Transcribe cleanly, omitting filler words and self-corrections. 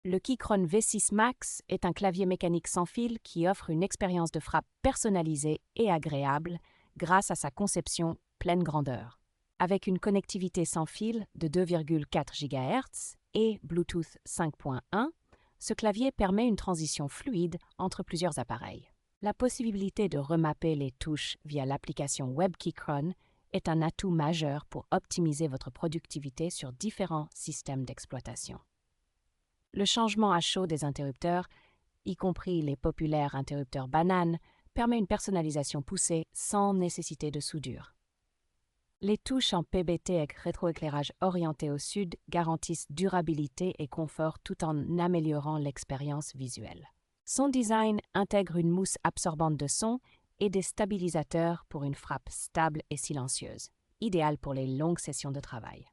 Le Keychron V6 Max est un clavier mécanique sans fil qui offre une expérience de frappe personnalisée et agréable grâce à sa conception pleine grandeur. Avec une connectivité sans fil de 2,4 GHz et Bluetooth 5.1, ce clavier permet une transition fluide entre plusieurs appareils. La possibilité de remapper les touches via l'application Web Keychron est un atout majeur pour optimiser votre productivité sur différents systèmes d'exploitation. Le changement à chaud des interrupteurs, y compris les populaires interrupteurs bananes, permet une personnalisation poussée sans nécessité de soudure. Les touches en PBT avec rétroéclairage orienté au sud garantissent durabilité et confort tout en améliorant l'expérience visuelle. Son design intègre une mousse absorbante de son et des stabilisateurs pour une frappe stable et silencieuse, idéale pour les longues sessions de travail.